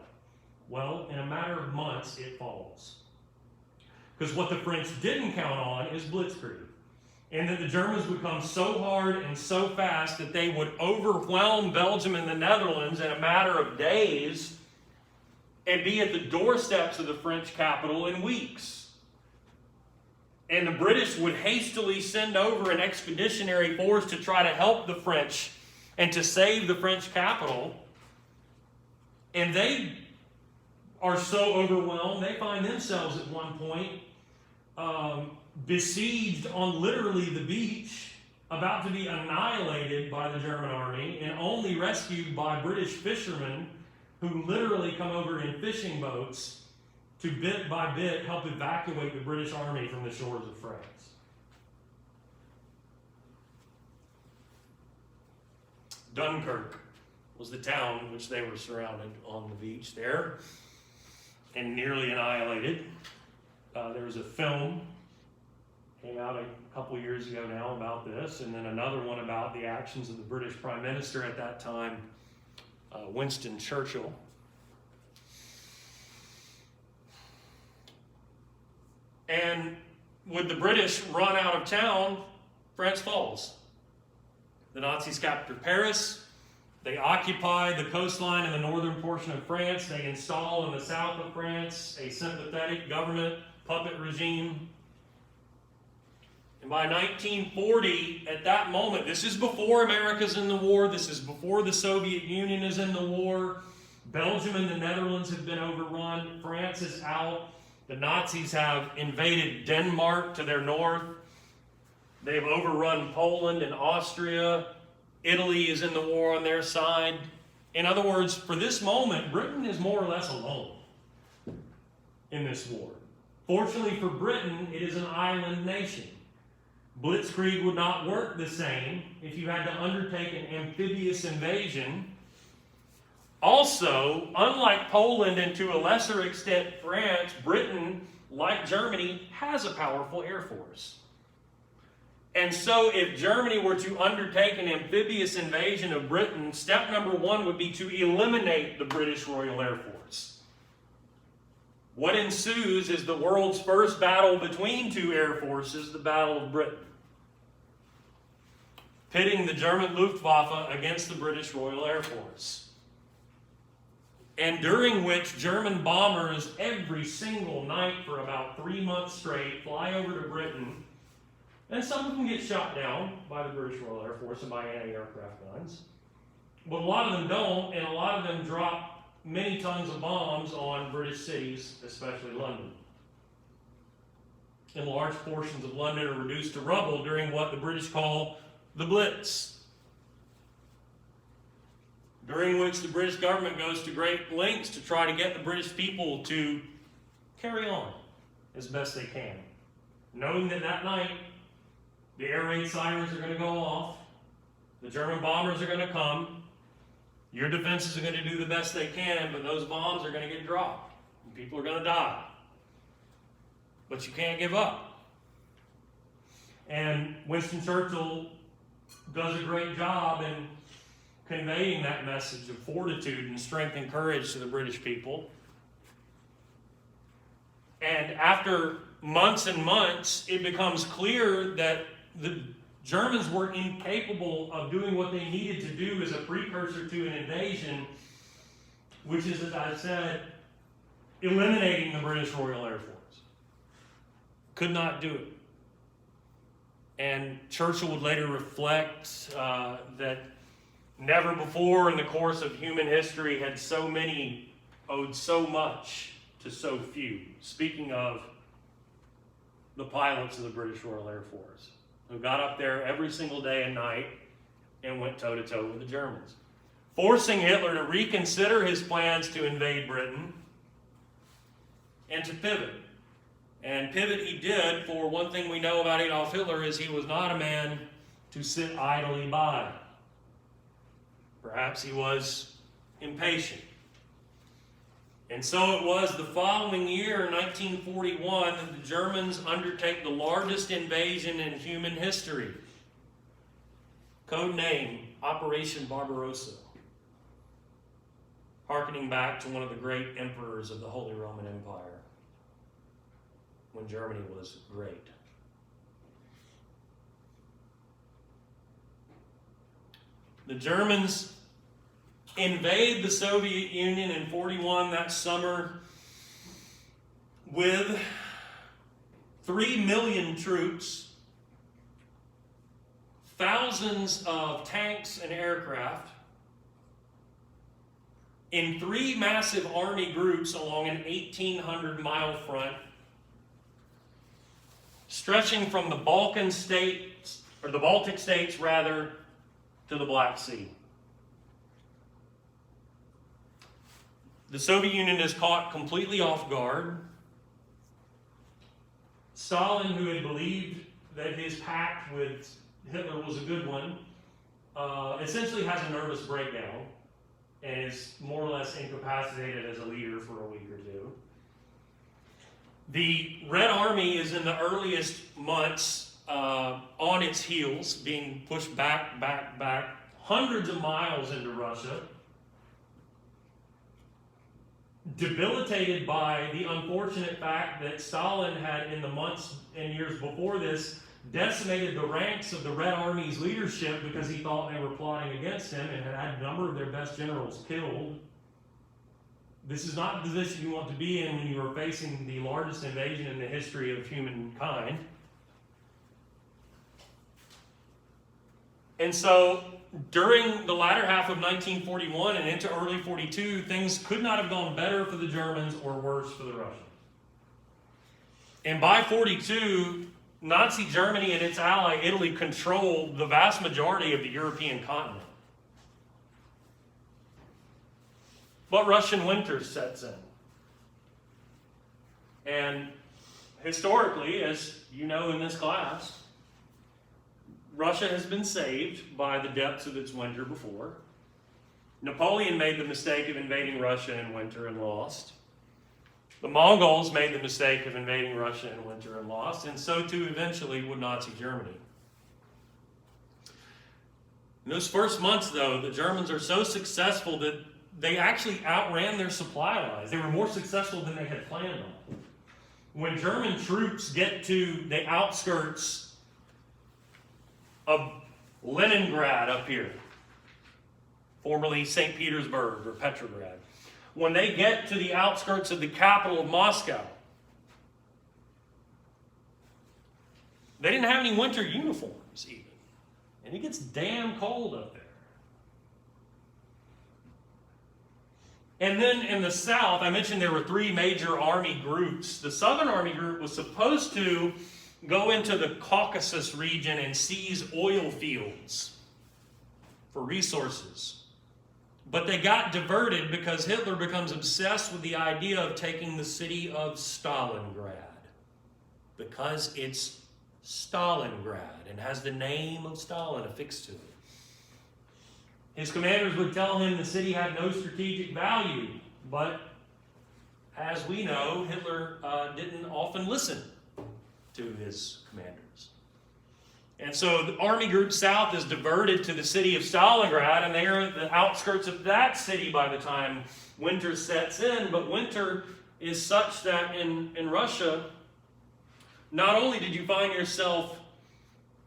Well, in a matter of months, it falls. Because what the French didn't count on is blitzkrieg. And that the Germans would come so hard and so fast that they would overwhelm Belgium and the Netherlands in a matter of days and be at the doorsteps of the French capital in weeks. And the British would hastily send over an expeditionary force to try to help the French and to save the French capital. And they are so overwhelmed, they find themselves at one point besieged on literally the beach, about to be annihilated by the German army, and only rescued by British fishermen who literally come over in fishing boats to bit by bit help evacuate the British army from the shores of France. Dunkirk was the town which they were surrounded on the beach there and nearly annihilated. There was a film, came out a couple years ago now about this, and then another one about the actions of the British Prime Minister at that time, Winston Churchill. And with the British run out of town, France falls. The Nazis capture Paris. They occupy the coastline in the northern portion of France. They install in the south of France a sympathetic government puppet regime. And by 1940, at that moment, this is before America's in the war, this is before the Soviet Union is in the war, Belgium and the Netherlands have been overrun, France is out, the Nazis have invaded Denmark to their north, they've overrun Poland and Austria, Italy is in the war on their side. In other words, for this moment, Britain is more or less alone in this war. Fortunately for Britain, it is an island nation. Blitzkrieg would not work the same if you had to undertake an amphibious invasion. Also, unlike Poland and to a lesser extent France, Britain, like Germany, has a powerful air force. And so if Germany were to undertake an amphibious invasion of Britain, step number one would be to eliminate the British Royal Air Force. What ensues is the world's first battle between two air forces, the Battle of Britain, pitting the German Luftwaffe against the British Royal Air Force. And during which German bombers every single night for about 3 months straight fly over to Britain, and some of them get shot down by the British Royal Air Force and by anti-aircraft guns. But a lot of them don't, and a lot of them drop many tons of bombs on British cities, especially London. And large portions of London are reduced to rubble during what the British call the Blitz, during which the British government goes to great lengths to try to get the British people to carry on as best they can, knowing that that night the air raid sirens are going to go off, the German bombers are going to come, your defenses are going to do the best they can, but those bombs are going to get dropped, and people are going to die. But you can't give up. And Winston Churchill does a great job in conveying that message of fortitude and strength and courage to the British people. And after months and months, it becomes clear that the Germans were incapable of doing what they needed to do as a precursor to an invasion, which is, as I said, eliminating the British Royal Air Force. Could not do it. And Churchill would later reflect that never before in the course of human history had so many owed so much to so few. Speaking of the pilots of the British Royal Air Force, who got up there every single day and night and went toe-to-toe with the Germans, forcing Hitler to reconsider his plans to invade Britain and to pivot. And pivot he did, for one thing we know about Adolf Hitler is he was not a man to sit idly by. Perhaps he was impatient. And so it was the following year, 1941, that the Germans undertake the largest invasion in human history. Code name, Operation Barbarossa. Harkening back to one of the great emperors of the Holy Roman Empire, when Germany was great. The Germans invade the Soviet Union in 1941, that summer, with 3 million troops, thousands of tanks and aircraft, in 3 massive army groups along an 1,800-mile front, stretching from the Baltic states rather, to the Black Sea. The Soviet Union is caught completely off guard. Stalin, who had believed that his pact with Hitler was a good one, essentially has a nervous breakdown and is more or less incapacitated as a leader for a week or two. The Red Army is in the earliest months on its heels, being pushed back, hundreds of miles into Russia, debilitated by the unfortunate fact that Stalin had, in the months and years before this, decimated the ranks of the Red Army's leadership because he thought they were plotting against him and had a number of their best generals killed. This is not the position you want to be in when you are facing the largest invasion in the history of humankind. And so, during the latter half of 1941 and into early 42, things could not have gone better for the Germans or worse for the Russians. And by 42, Nazi Germany and its ally Italy controlled the vast majority of the European continent. But Russian winter sets in. And historically, as you know in this class, Russia has been saved by the depths of its winter before. Napoleon made the mistake of invading Russia in winter and lost. The Mongols made the mistake of invading Russia in winter and lost, and so too eventually would Nazi Germany. In those first months, though, the Germans are so successful that they actually outran their supply lines. They were more successful than they had planned on. When German troops get to the outskirts of Leningrad up here, formerly St. Petersburg or Petrograd, when they get to the outskirts of the capital of Moscow, they didn't have any winter uniforms even. And it gets damn cold up there. And then in the south, I mentioned there were 3 major army groups. The Southern Army Group was supposed to go into the Caucasus region and seize oil fields for resources. But they got diverted because Hitler becomes obsessed with the idea of taking the city of Stalingrad. Because it's Stalingrad and has the name of Stalin affixed to it. His commanders would tell him the city had no strategic value, but as we know, Hitler didn't often listen to his commanders. And so the Army Group South is diverted to the city of Stalingrad, and they are at the outskirts of that city by the time winter sets in. But winter is such that in Russia, not only did you find yourself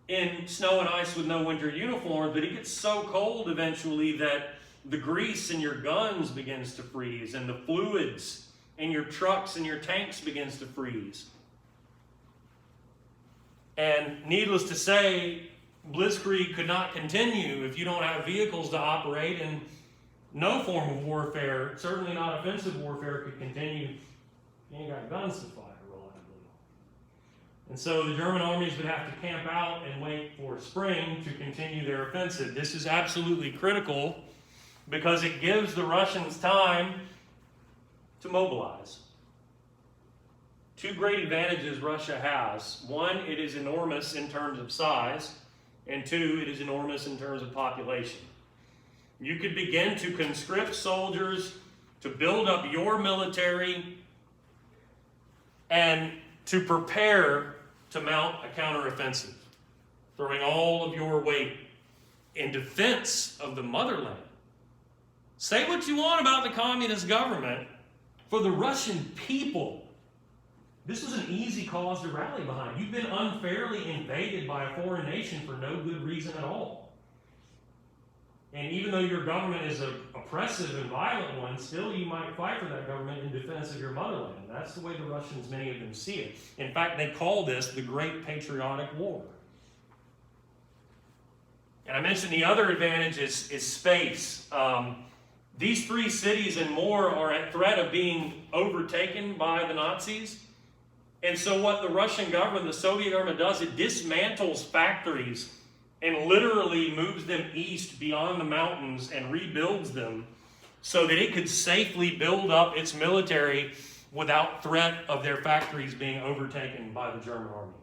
in snow and ice with no winter uniform, but it gets so cold eventually that the grease in your guns begins to freeze, and the fluids in your trucks and your tanks begins to freeze. And needless to say, blitzkrieg could not continue if you don't have vehicles to operate, and no form of warfare, certainly not offensive warfare, could continue. You ain't got guns to fire reliably. And so the German armies would have to camp out and wait for spring to continue their offensive. This is absolutely critical because it gives the Russians time to mobilize. 2 great advantages Russia has. 1, it is enormous in terms of size, and 2, it is enormous in terms of population. You could begin to conscript soldiers to build up your military and to prepare to mount a counteroffensive, throwing all of your weight in defense of the motherland. Say what you want about the communist government. For the Russian people, this was an easy cause to rally behind. You've been unfairly invaded by a foreign nation for no good reason at all. And even though your government is an oppressive and violent one, still you might fight for that government in defense of your motherland. That's the way the Russians, many of them, see it. In fact, they call this the Great Patriotic War. And I mentioned the other advantage is space. These 3 cities and more are at threat of being overtaken by the Nazis. And so what the Russian government, the Soviet government does, it dismantles factories and literally moves them east beyond the mountains and rebuilds them so that it could safely build up its military without threat of their factories being overtaken by the German army.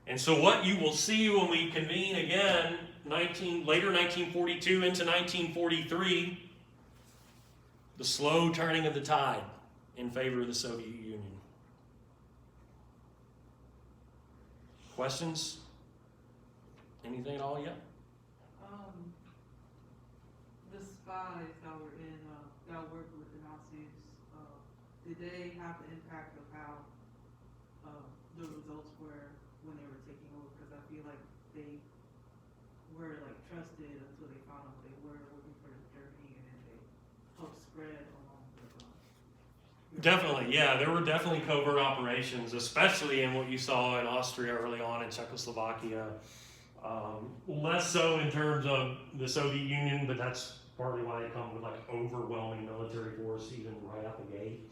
And so what you will see when we convene again, later 1942 into 1943, the slow turning of the tide in favor of the Soviet Union. Questions? Anything at all yet? The spies that were that worked with the Nazis, did they have the impact of how the results were when they were taking over? Because I feel like they were like trusted until they found out they were working for Germany, and then they helped spread along with Definitely, yeah. There were definitely covert operations, especially in what you saw in Austria early on, in Czechoslovakia. Less so in terms of the Soviet Union, but that's partly why they come with like overwhelming military force even right out the gate.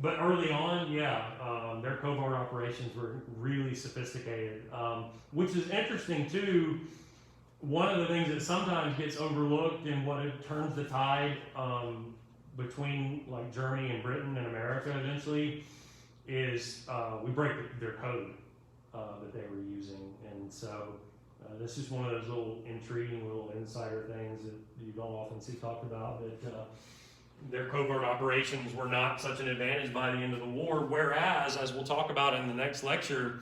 But early on, yeah, their covert operations were really sophisticated, which is interesting too. One of the things that sometimes gets overlooked in what it turns the tide between like Germany and Britain and America eventually is we break their code that they were using. And so this is one of those little intriguing little insider things that you don't often see talked about, that their covert operations were not such an advantage by the end of the war, whereas, as we'll talk about in the next lecture,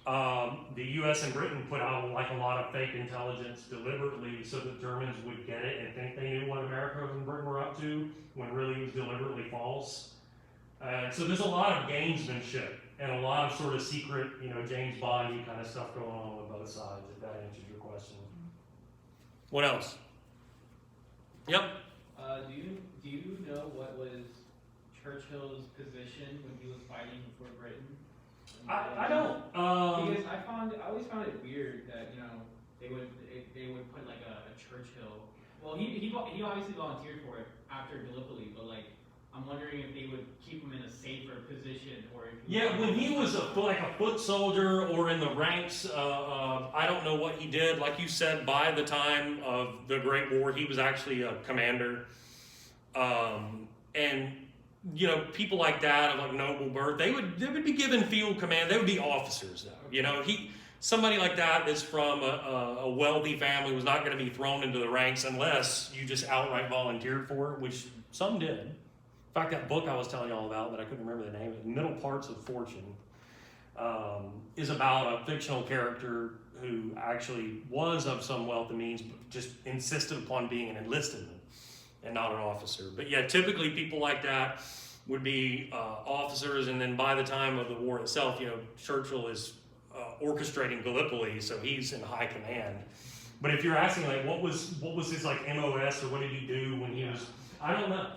the U.S. and Britain put out like a lot of fake intelligence deliberately so that Germans would get it and think they knew what America and Britain were up to, when really it was deliberately false. So there's a lot of gamesmanship and a lot of sort of secret, James Bond-y kind of stuff going on with both sides, if that answers your question. What else? Yep. Do you know what was Churchill's position when he was fighting for Britain? I don't. Because I always found it weird that they would put like a Churchill. Well, he obviously volunteered for it after Gallipoli, but like I'm wondering if they would keep him in a safer position, or if When he was a foot soldier or in the ranks, I don't know what he did. Like you said, by the time of the Great War, he was actually a commander, and people like that of like noble birth, they would be given field command. They would be officers, though. Somebody like that that's from a wealthy family was not going to be thrown into the ranks unless you just outright volunteered for it, which some did. In fact, that book I was telling y'all about that I couldn't remember the name of, Middle Parts of Fortune, is about a fictional character who actually was of some wealth and means, but just insisted upon being an enlisted man and not an officer. But yeah, typically people like that would be officers, and then by the time of the war itself, Churchill is orchestrating Gallipoli, so he's in high command. But if you're asking like what was his like MOS, or what did he do when he was, I don't know.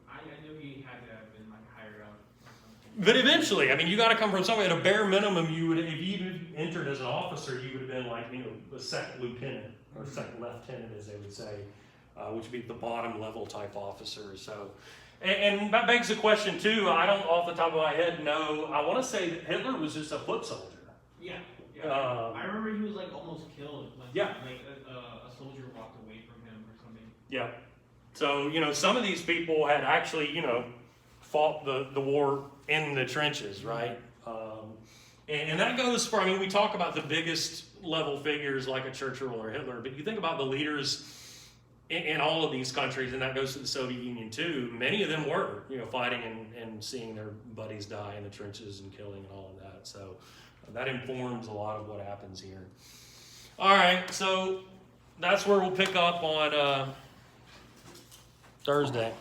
I knew he had to have been like higher up or something. But eventually, you got to come from somewhere. At a bare minimum, you would, if you entered as an officer, you would have been like, a second lieutenant or second lieutenant, as they would say, which would be the bottom level type officer. So, and that begs the question too. I don't, off the top of my head, know. I want to say that Hitler was just a foot soldier. Yeah. I remember he was like almost killed when like a soldier walked away from him or something. Yeah. So, some of these people had actually, fought the war in the trenches, right? And that goes for, we talk about the biggest level figures like a Churchill or Hitler, but you think about the leaders in all of these countries, and that goes to the Soviet Union too. Many of them were, fighting and seeing their buddies die in the trenches and killing and all of that. So that informs a lot of what happens here. All right, so that's where we'll pick up on Thursday.